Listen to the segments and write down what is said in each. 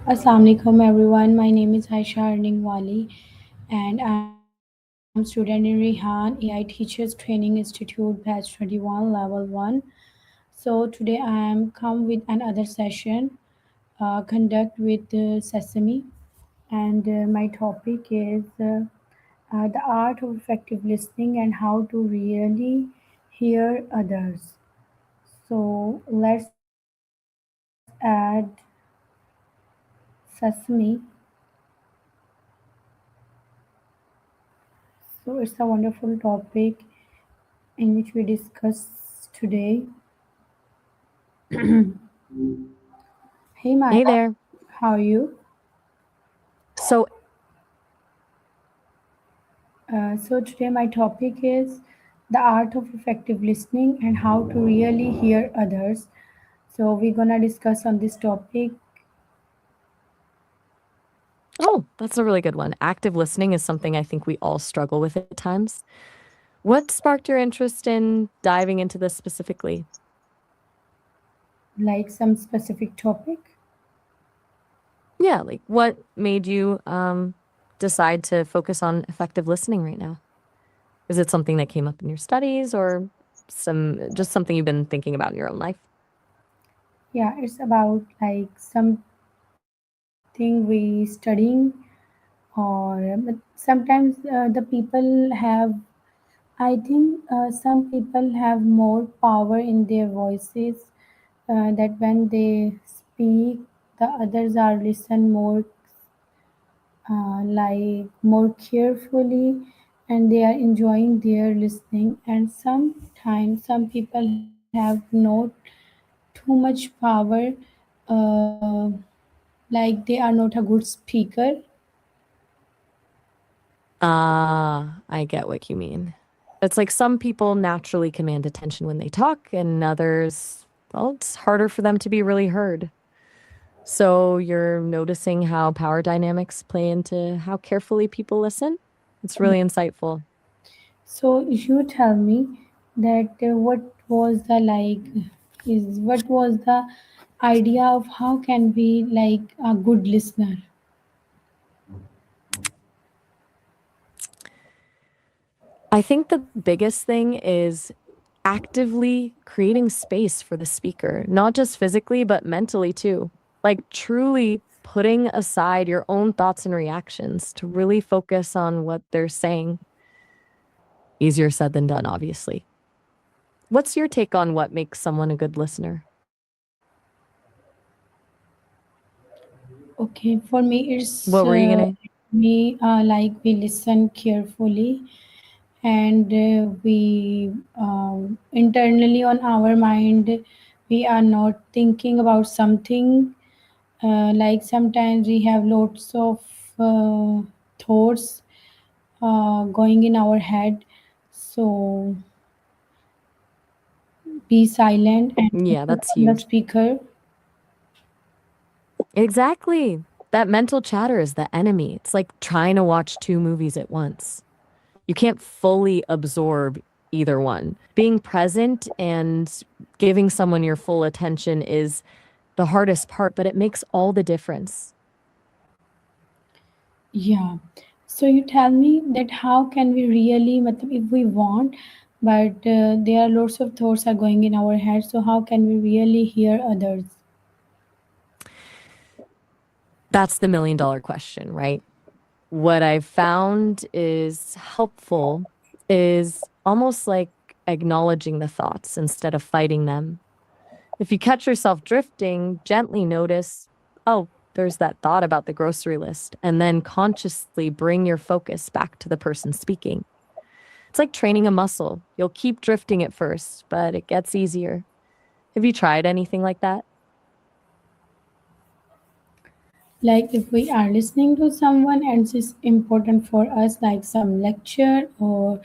Assalamu alaikum everyone. My name is Aisha Earning Wali and I'm student in Rihan AI Teachers Training Institute Batch 21 Level 1. So today I am come with another session conduct with Sesame and my topic is the art of effective listening and how to really hear others. So let's add Sesame. So it's a wonderful topic in which we discuss today. Hey Hey Maya, there. how are you? So, So today my topic is the art of effective listening and how to really hear others. So we're gonna discuss on this topic. oh, that's a really good one. Active listening is something I think we all struggle with at times. What sparked your interest in diving into this specifically? Like some specific topic. Yeah, like what made you decide to focus on effective listening right now? Is it something that came up in your studies or just something you've been thinking about in your own life? Yeah, it's about like something we studying or but sometimes the people have I think some people have more power in their voices that when they speak, the others are listen more like more carefully and they are enjoying their listening. And sometimes some people have not too much power, uh, like they are not a good speaker. I get what you mean. It's like some people naturally command attention when they talk, and others, well, it's harder for them to be really heard. So you're noticing how power dynamics play into how carefully people listen? It's really insightful. So you tell me that what was the like is what was the idea of how can we like a good listener? I think the biggest thing is actively creating space for the speaker, not just physically, but mentally too. Like truly putting aside your own thoughts and reactions to really focus on what they're saying. Easier said than done, obviously. What's your take on what makes someone a good listener? Okay, for me it's What were you gonna? me like we listen carefully and we internally on our mind we are not thinking about something like sometimes we have lots of thoughts going in our head, so be silent and Yeah, focus that's on the huge. speaker. Exactly. That mental chatter is the enemy. It's like trying to watch two movies at once. You can't fully absorb either one. Being present and giving someone your full attention is the hardest part, but it makes all the difference. Yeah, so you tell me that how can we really matlab, if we want but there are lots of thoughts are going in our head, so how can we really hear others? That's the $1 million question, right? What I've found is helpful is almost like acknowledging the thoughts instead of fighting them. If you catch yourself drifting, gently notice, oh, there's that thought about the grocery list, and then consciously bring your focus back to the person speaking. It's like training a muscle. You'll keep drifting at first, but it gets easier. Have you tried anything like that? Like if we are listening to someone and it's important for us like some lecture or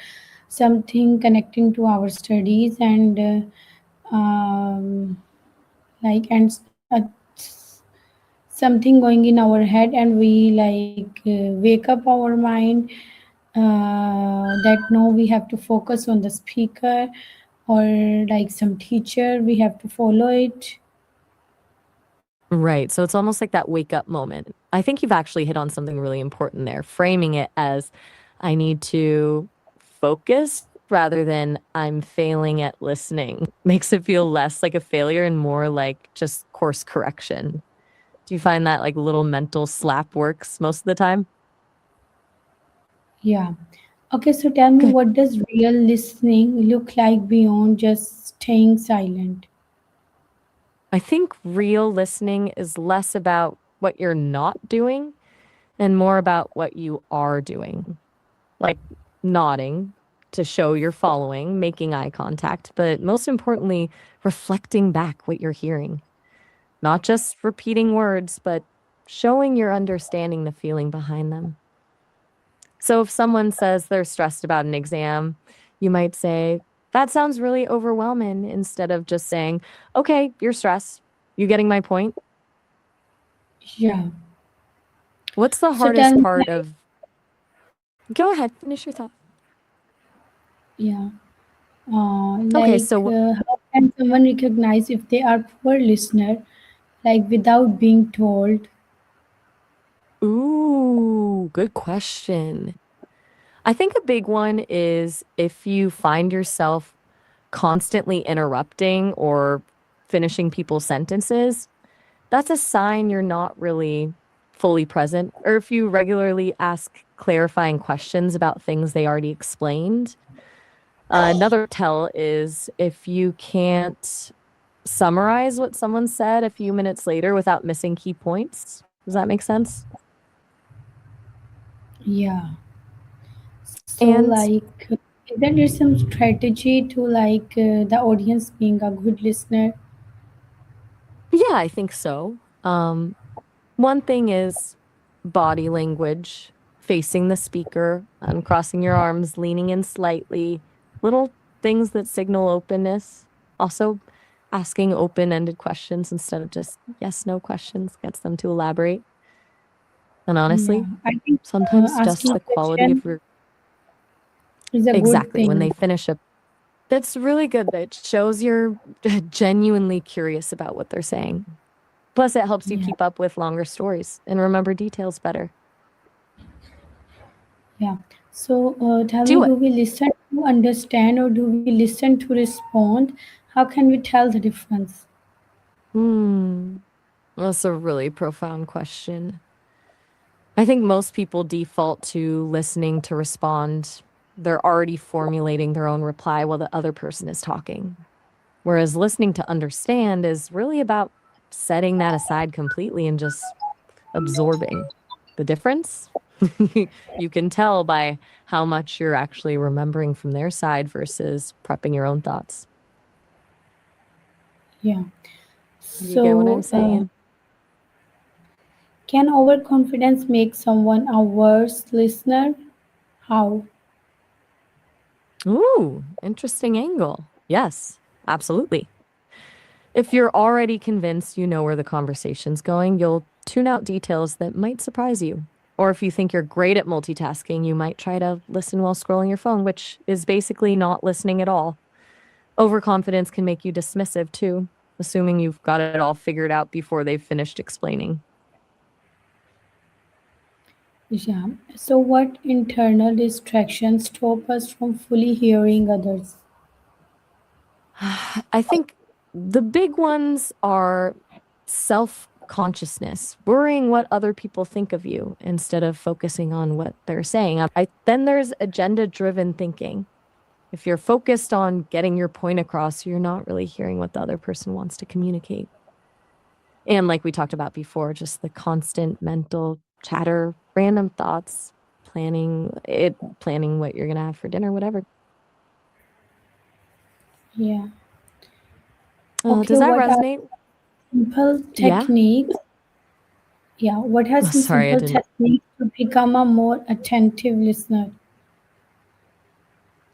something connecting to our studies and like and something going in our head and we like wake up our mind that no we have to focus on the speaker or like some teacher we have to follow it. Right. So it's almost like that wake up moment. I think you've actually hit on something really important there, framing it as I need to focus rather than I'm failing at listening. Makes it feel less like a failure and more like just course correction. Do you find that like little mental slap works most of the time? Yeah. Okay, so tell me, Good. what does real listening look like beyond just staying silent? I think real listening is less about what you're not doing and more about what you are doing. Like nodding to show you're following, making eye contact, but most importantly, reflecting back what you're hearing. Not just repeating words, but showing you're understanding the feeling behind them. So if someone says they're stressed about an exam, you might say, that sounds really overwhelming, instead of just saying, okay, you're stressed. You getting my point? Yeah. What's the So tell hardest me, part like, of? Go ahead, finish your thought. yeah, Okay, so how can someone recognize if they are poor listener, like without being told? ooh, good question. I think a big one is if you find yourself constantly interrupting or finishing people's sentences, that's a sign you're not really fully present. Or if you regularly ask clarifying questions about things they already explained. Another tell is if you can't summarize what someone said a few minutes later without missing key points. Does that make sense? Yeah. So, And like, is there some strategy to the audience being a good listener? yeah, I think so. One thing is body language, facing the speaker, uncrossing your arms, leaning in slightly, little things that signal openness. Also, asking open-ended questions instead of just yes, no questions gets them to elaborate. And Yeah, honestly, I think sometimes just asking the quality of question your is a good exactly when they thing. finish a that's really good. That shows you're genuinely curious about what they're saying. Plus, it helps you Yeah, keep up with longer stories and remember details better. yeah. So, tell me, Do do it. we listen to understand or do we listen to respond? How can we tell the difference? Hmm. That's a really profound question. I think most people default to listening to respond. They're already formulating their own reply while the other person is talking. Whereas listening to understand is really about setting that aside completely and just absorbing. The difference? You can tell by how much you're actually remembering from their side versus prepping your own thoughts. Yeah. You get what I'm So, saying? can overconfidence make someone a worse listener? How? Ooh, interesting angle. Yes, absolutely. If you're already convinced you know where the conversation's going, you'll tune out details that might surprise you. Or if you think you're great at multitasking, you might try to listen while scrolling your phone, which is basically not listening at all. Overconfidence can make you dismissive too, assuming you've got it all figured out before they've finished explaining. Yeah. So, what internal distractions stop us from fully hearing others? I think the big ones are self consciousness, worrying what other people think of you instead of focusing on what they're saying. Then there's agenda driven thinking. If you're focused on getting your point across, you're not really hearing what the other person wants to communicate. And like we talked about before, just the constant mental chatter, random thoughts, planning what you're going to have for dinner, whatever. Yeah. Does Okay, that what are resonate? simple Yeah. techniques? Yeah, what are Oh, some sorry, I simple didn't. techniques to become a more attentive listener?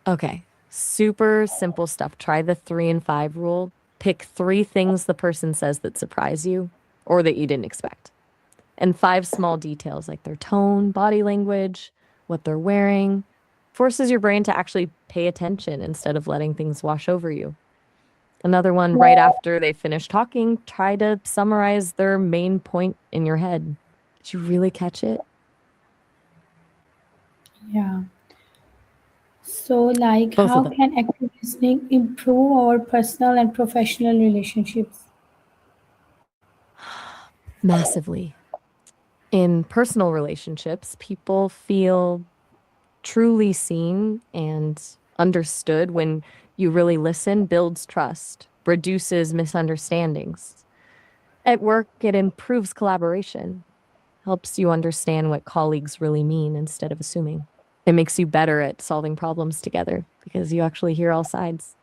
Okay. Super simple stuff. Try the 3 and 5 rule. Pick 3 things the person says that surprise you or that you didn't expect. And 5 small details like their tone, body language, what they're wearing, forces your brain to actually pay attention instead of letting things wash over you. Another one, right after they finish talking, try to summarize their main point in your head. Did you really catch it? Yeah. So, like, Both of how them. can active listening improve our personal and professional relationships? Massively. In personal relationships, people feel truly seen and understood when you really listen, builds trust, reduces misunderstandings. At work, it improves collaboration, helps you understand what colleagues really mean instead of assuming. It makes you better at solving problems together because you actually hear all sides.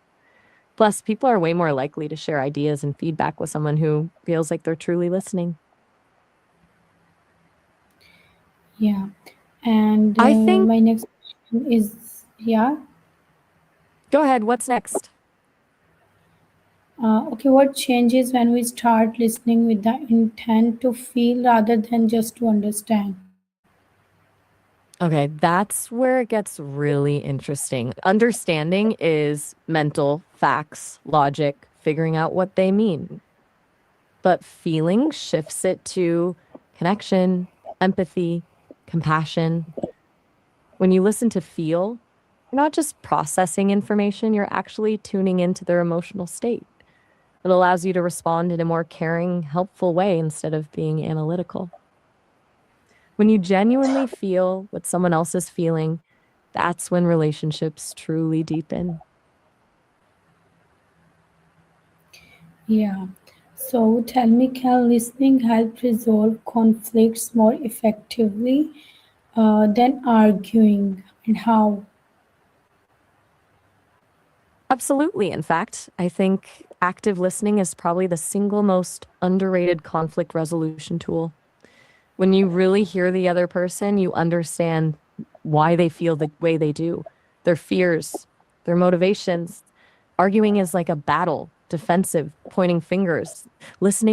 Plus, people are way more likely to share ideas and feedback with someone who feels like they're truly listening. Yeah. And I think, my next question is, yeah. go ahead, what's next? Okay, what changes when we start listening with the intent to feel rather than just to understand? Okay, that's where it gets really interesting. Understanding is mental, facts, logic, figuring out what they mean. But feeling shifts it to connection, empathy, compassion. When you listen to feel, you're not just processing information, you're actually tuning into their emotional state. It allows you to respond in a more caring, helpful way instead of being analytical. When you genuinely feel what someone else is feeling, that's when relationships truly deepen. Yeah. So tell me, can listening help resolve conflicts more effectively than arguing, and how? Absolutely. In fact, I think active listening is probably the single most underrated conflict resolution tool. When you really hear the other person, you understand why they feel the way they do, their fears, their motivations. Arguing is like a battle, defensive, pointing fingers. Listening